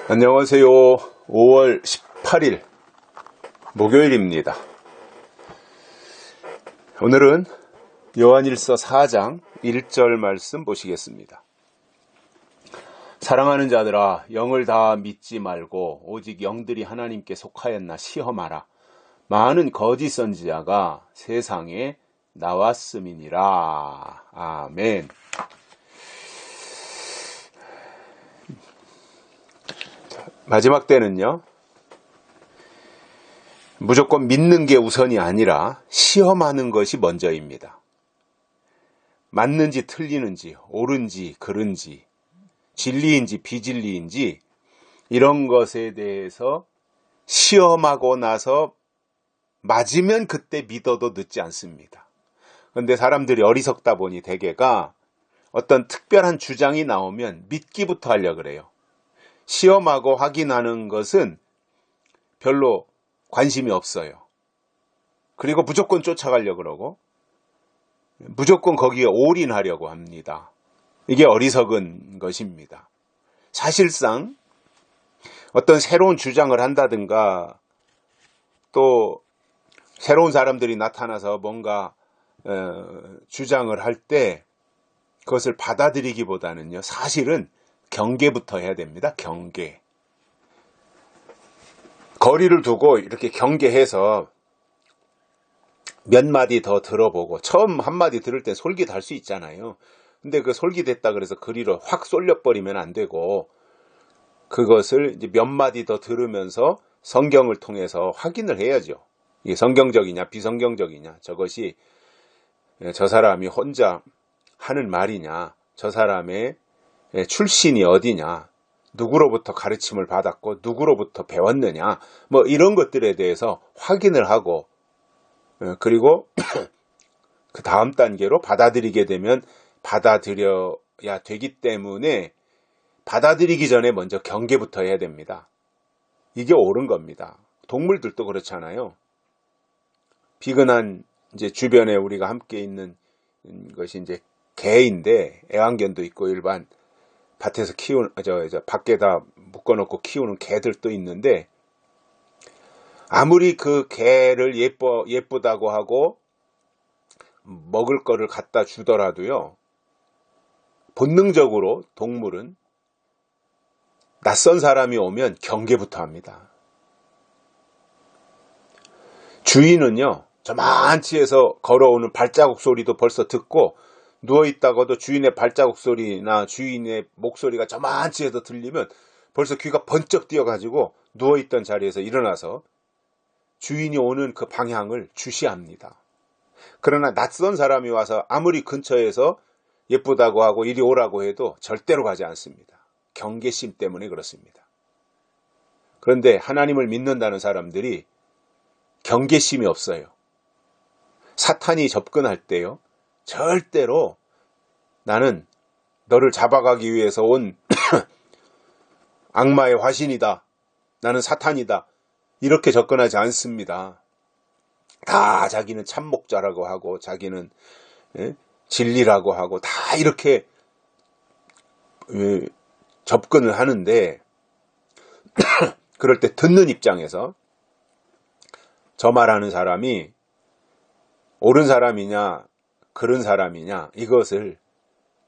안녕하세요. 5월 18일 목요일입니다. 오늘은 요한일서 4장 1절 말씀 보시겠습니다. 사랑하는 자들아, 영을 다 믿지 말고 오직 영들이 하나님께 속하였나 시험하라. 많은 거짓 선지자가 세상에 나왔음이니라. 아멘. 마지막 때는요, 무조건 믿는 게 우선이 아니라 시험하는 것이 먼저입니다. 맞는지 틀리는지, 옳은지 그른지, 진리인지 비진리인지 이런 것에 대해서 시험하고 나서 맞으면 그때 믿어도 늦지 않습니다. 그런데 사람들이 어리석다 보니 대개가 어떤 특별한 주장이 나오면 믿기부터 하려고 그래요. 시험하고 확인하는 것은 별로 관심이 없어요. 그리고 무조건 쫓아가려고 그러고 무조건 거기에 올인하려고 합니다. 이게 어리석은 것입니다. 사실상 어떤 새로운 주장을 한다든가 또 새로운 사람들이 나타나서 뭔가 주장을 할 때 그것을 받아들이기보다는요, 사실은 경계부터 해야 됩니다. 경계. 거리를 두고 이렇게 경계해서 몇 마디 더 들어보고, 처음 한 마디 들을 때 솔깃할 수 있잖아요. 근데 그 솔깃했다 그래서 그리로 확 쏠려버리면 안 되고, 그것을 이제 몇 마디 더 들으면서 성경을 통해서 확인을 해야죠. 이게 성경적이냐 비성경적이냐, 저것이 저 사람이 혼자 하는 말이냐, 저 사람의 출신이 어디냐, 누구로부터 가르침을 받았고 누구로부터 배웠느냐, 뭐 이런 것들에 대해서 확인을 하고, 그리고 그 다음 단계로 받아들이게 되면 받아들여야 되기 때문에 받아들이기 전에 먼저 경계부터 해야 됩니다. 이게 옳은 겁니다. 동물들도 그렇잖아요. 비근한 이제 주변에 우리가 함께 있는 것이 이제 개인데, 애완견도 있고 일반 밭에서 키우는, 밖에다 묶어놓고 키우는 개들도 있는데, 아무리 그 개를 예쁘다고 하고 먹을 거를 갖다 주더라도요, 본능적으로 동물은 낯선 사람이 오면 경계부터 합니다. 주인은요, 저만치에서 걸어오는 발자국 소리도 벌써 듣고, 누워있다가도 주인의 발자국 소리나 주인의 목소리가 저만치에서 들리면 벌써 귀가 번쩍 뛰어가지고 누워있던 자리에서 일어나서 주인이 오는 그 방향을 주시합니다. 그러나 낯선 사람이 와서 아무리 근처에서 예쁘다고 하고 이리 오라고 해도 절대로 가지 않습니다. 경계심 때문에 그렇습니다. 그런데 하나님을 믿는다는 사람들이 경계심이 없어요. 사탄이 접근할 때요, 절대로 나는 너를 잡아가기 위해서 온 악마의 화신이다, 나는 사탄이다, 이렇게 접근하지 않습니다. 다 자기는 참목자라고 하고 자기는 진리라고 하고 다 이렇게 접근을 하는데, 그럴 때 듣는 입장에서 저 말하는 사람이 옳은 사람이냐 그른 사람이냐, 이것을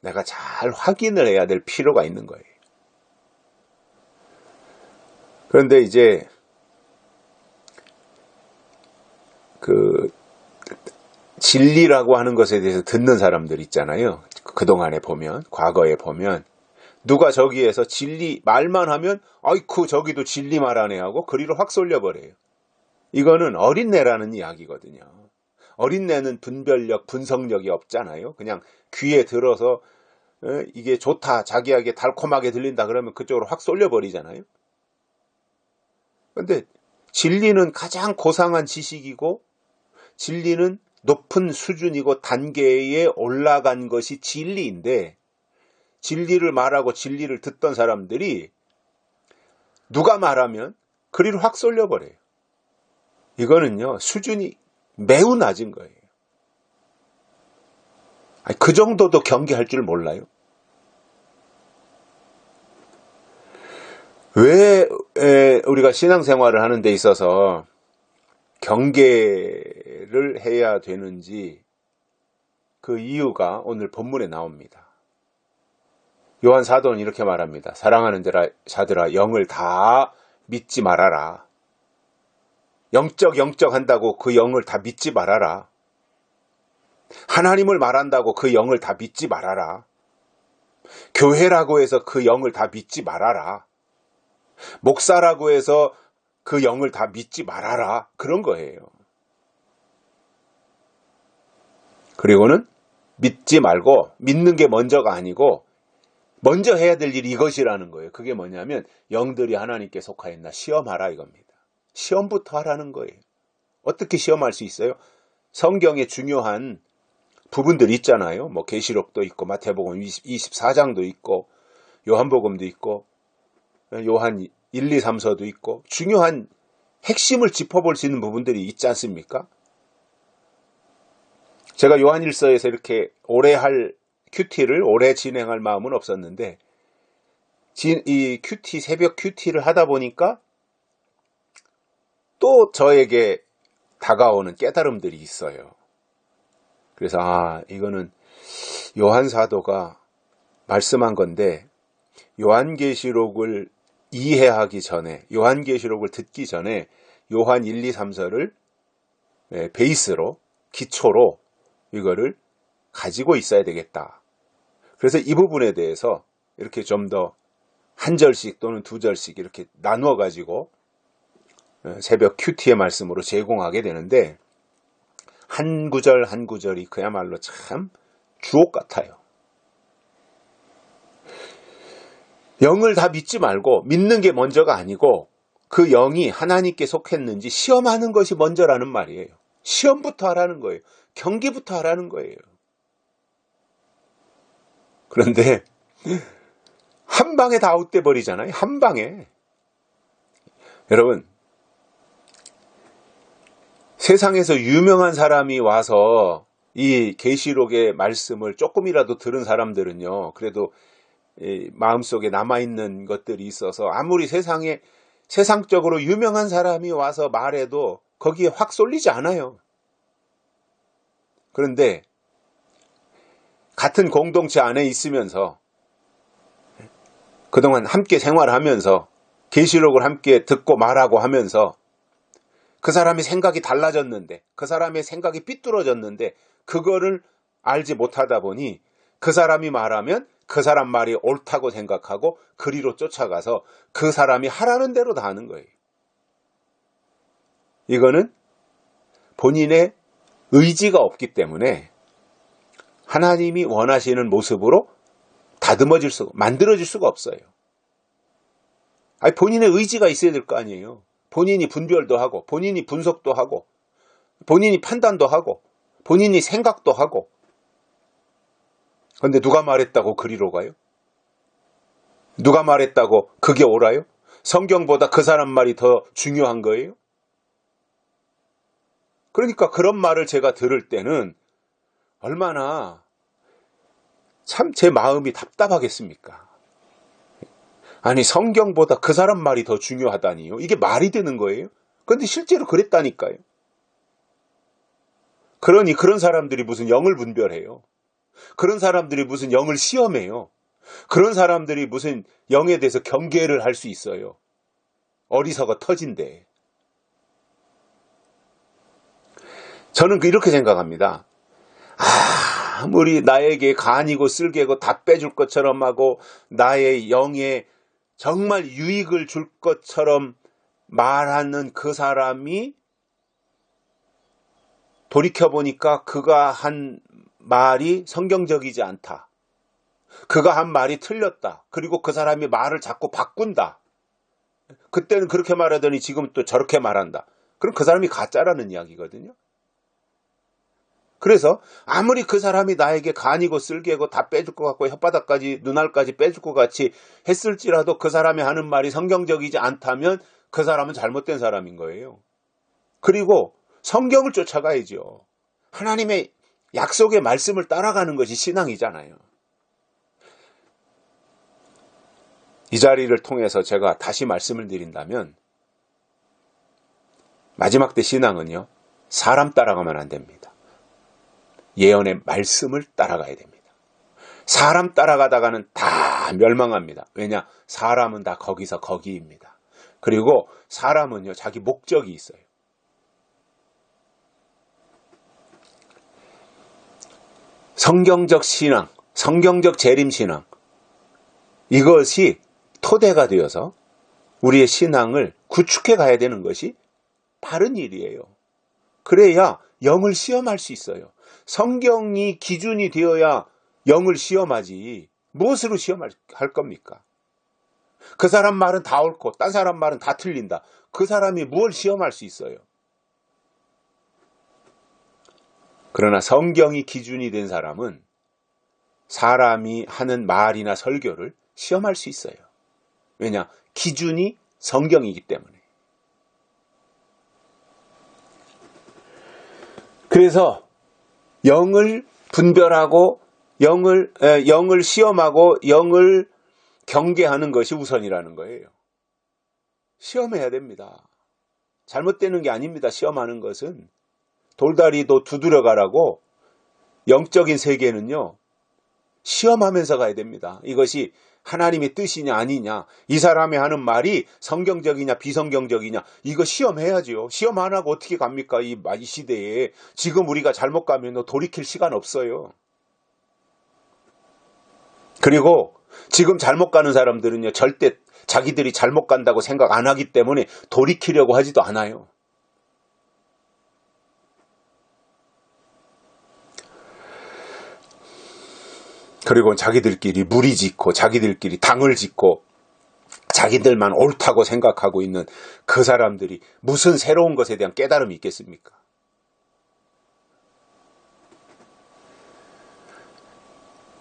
내가 잘 확인을 해야 될 필요가 있는 거예요. 그런데 이제 그 진리라고 하는 것에 대해서 듣는 사람들 있잖아요. 그동안에 보면, 과거에 보면 누가 저기에서 진리 말만 하면 아이쿠 저기도 진리 말하네 하고 그리로 확 쏠려버려요. 이거는 어린애라는 이야기거든요. 어린애는 분별력, 분석력이 없잖아요. 그냥 귀에 들어서 이게 좋다, 자기에게 달콤하게 들린다 그러면 그쪽으로 확 쏠려버리잖아요. 그런데 진리는 가장 고상한 지식이고, 진리는 높은 수준이고 단계에 올라간 것이 진리인데, 진리를 말하고 진리를 듣던 사람들이 누가 말하면 그리로 확 쏠려버려요. 이거는요, 수준이 매우 낮은 거예요. 그 정도도 경계할 줄 몰라요. 왜 우리가 신앙생활을 하는 데 있어서 경계를 해야 되는지 그 이유가 오늘 본문에 나옵니다. 요한 사도는 이렇게 말합니다. 사랑하는 자들아 영을 다 믿지 말아라. 영적 한다고 그 영을 다 믿지 말아라. 하나님을 말한다고 그 영을 다 믿지 말아라. 교회라고 해서 그 영을 다 믿지 말아라. 목사라고 해서 그 영을 다 믿지 말아라. 그런 거예요. 그리고는 믿지 말고 믿는 게 먼저가 아니고 먼저 해야 될 일이 이것이라는 거예요. 그게 뭐냐면 영들이 하나님께 속하였나 시험하라 이겁니다. 시험부터 하라는 거예요. 어떻게 시험할 수 있어요? 성경에 중요한 부분들 있잖아요. 뭐 계시록도 있고 마태복음 24장도 있고 요한복음도 있고 요한 1, 2, 3서도 있고 중요한 핵심을 짚어볼 수 있는 부분들이 있지 않습니까? 제가 요한 1서에서 이렇게 오래 할 큐티를 오래 진행할 마음은 없었는데 이 큐티 새벽 큐티를 하다 보니까 또 저에게 다가오는 깨달음들이 있어요. 그래서 이거는 요한 사도가 말씀한 건데 요한계시록을 이해하기 전에 요한계시록을 듣기 전에 요한 1, 2, 3서를 베이스로 기초로 이거를 가지고 있어야 되겠다. 그래서 이 부분에 대해서 이렇게 좀 더 한 절씩 또는 두 절씩 이렇게 나누어 가지고 새벽 큐티의 말씀으로 제공하게 되는데 한 구절 한 구절이 그야말로 참 주옥 같아요. 영을 다 믿지 말고 믿는 게 먼저가 아니고 그 영이 하나님께 속했는지 시험하는 것이 먼저라는 말이에요. 시험부터 하라는 거예요. 경계부터 하라는 거예요. 그런데 한 방에 다 아웃돼 버리잖아요. 한 방에. 여러분 세상에서 유명한 사람이 와서 이 계시록의 말씀을 조금이라도 들은 사람들은요. 그래도 마음속에 남아있는 것들이 있어서 아무리 세상적으로 유명한 사람이 와서 말해도 거기에 확 쏠리지 않아요. 그런데 같은 공동체 안에 있으면서 그동안 함께 생활하면서 계시록을 함께 듣고 말하고 하면서 그 사람의 생각이 달라졌는데 그 사람의 생각이 삐뚤어졌는데 그거를 알지 못하다 보니 그 사람이 말하면 그 사람 말이 옳다고 생각하고 그리로 쫓아가서 그 사람이 하라는 대로 다 하는 거예요. 이거는 본인의 의지가 없기 때문에 하나님이 원하시는 모습으로 만들어질 수가 없어요. 본인의 의지가 있어야 될 거 아니에요. 본인이 분별도 하고 본인이 분석도 하고 본인이 판단도 하고 본인이 생각도 하고. 그런데 누가 말했다고 그리로 가요? 누가 말했다고 그게 옳아요? 성경보다 그 사람 말이 더 중요한 거예요? 그러니까 그런 말을 제가 들을 때는 얼마나 참 제 마음이 답답하겠습니까? 아니 성경보다 그 사람 말이 더 중요하다니요? 이게 말이 되는 거예요? 그런데 실제로 그랬다니까요. 그러니 그런 사람들이 무슨 영을 분별해요? 그런 사람들이 무슨 영을 시험해요? 그런 사람들이 무슨 영에 대해서 경계를 할 수 있어요? 어리석어 터진대. 저는 이렇게 생각합니다. 아무리 나에게 간이고 쓸개고 다 빼줄 것처럼 하고 나의 영에 정말 유익을 줄 것처럼 말하는 그 사람이 돌이켜보니까 그가 한 말이 성경적이지 않다. 그가 한 말이 틀렸다. 그리고 그 사람이 말을 자꾸 바꾼다. 그때는 그렇게 말하더니 지금 또 저렇게 말한다. 그럼 그 사람이 가짜라는 이야기거든요. 그래서 아무리 그 사람이 나에게 간이고 쓸개고 다 빼줄 것 같고 혓바닥까지 눈알까지 빼줄 것 같이 했을지라도 그 사람이 하는 말이 성경적이지 않다면 그 사람은 잘못된 사람인 거예요. 그리고 성경을 쫓아가야죠. 하나님의 약속의 말씀을 따라가는 것이 신앙이잖아요. 이 자리를 통해서 제가 다시 말씀을 드린다면 마지막 때 신앙은요, 사람 따라가면 안 됩니다. 예언의 말씀을 따라가야 됩니다. 사람 따라가다가는 다 멸망합니다. 왜냐? 사람은 다 거기서 거기입니다. 그리고 사람은요, 자기 목적이 있어요. 성경적 신앙, 성경적 재림신앙, 이것이 토대가 되어서 우리의 신앙을 구축해 가야 되는 것이 바른 일이에요. 그래야 영을 시험할 수 있어요. 성경이 기준이 되어야 영을 시험하지 무엇으로 시험할 겁니까? 그 사람 말은 다 옳고 딴 사람 말은 다 틀린다. 그 사람이 뭘 시험할 수 있어요? 그러나 성경이 기준이 된 사람은 사람이 하는 말이나 설교를 시험할 수 있어요. 왜냐? 기준이 성경이기 때문에. 그래서 영을 분별하고 영을 시험하고 영을 경계하는 것이 우선이라는 거예요. 시험해야 됩니다. 잘못되는 게 아닙니다. 시험하는 것은. 돌다리도 두드려 가라고 영적인 세계는요, 시험하면서 가야 됩니다. 이것이 하나님의 뜻이냐 아니냐, 이 사람이 하는 말이 성경적이냐 비성경적이냐, 이거 시험해야죠. 시험 안 하고 어떻게 갑니까? 이 시대에. 지금 우리가 잘못 가면 돌이킬 시간 없어요. 그리고 지금 잘못 가는 사람들은요, 절대 자기들이 잘못 간다고 생각 안 하기 때문에 돌이키려고 하지도 않아요. 그리고 자기들끼리 무리 짓고 자기들끼리 당을 짓고 자기들만 옳다고 생각하고 있는 그 사람들이 무슨 새로운 것에 대한 깨달음이 있겠습니까?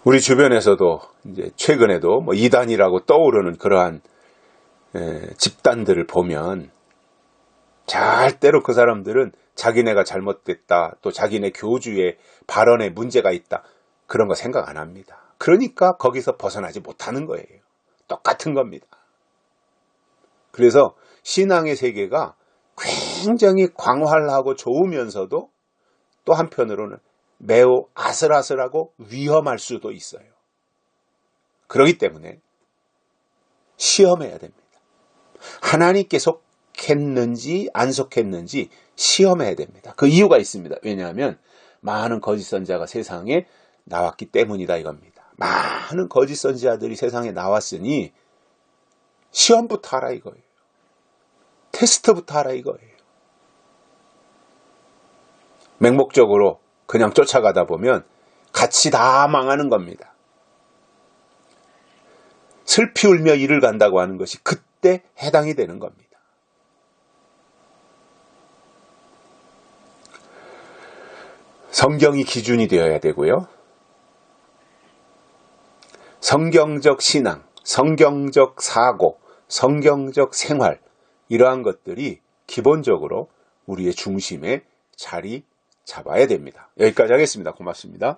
우리 주변에서도 이제 최근에도 뭐 이단이라고 떠오르는 그러한 집단들을 보면 절대로 그 사람들은 자기네가 잘못됐다, 또 자기네 교주의 발언에 문제가 있다, 그런 거 생각 안 합니다. 그러니까 거기서 벗어나지 못하는 거예요. 똑같은 겁니다. 그래서 신앙의 세계가 굉장히 광활하고 좋으면서도 또 한편으로는 매우 아슬아슬하고 위험할 수도 있어요. 그렇기 때문에 시험해야 됩니다. 하나님께 속했는지 안 속했는지 시험해야 됩니다. 그 이유가 있습니다. 왜냐하면 많은 거짓 선지자가 세상에 나왔기 때문이다 이겁니다. 많은 거짓 선지자들이 세상에 나왔으니 시험부터 하라 이거예요. 테스트부터 하라 이거예요. 맹목적으로 그냥 쫓아가다 보면 같이 다 망하는 겁니다. 슬피 울며 이를 간다고 하는 것이 그때 해당이 되는 겁니다. 성경이 기준이 되어야 되고요. 성경적 신앙, 성경적 사고, 성경적 생활, 이러한 것들이 기본적으로 우리의 중심에 자리 잡아야 됩니다. 여기까지 하겠습니다. 고맙습니다.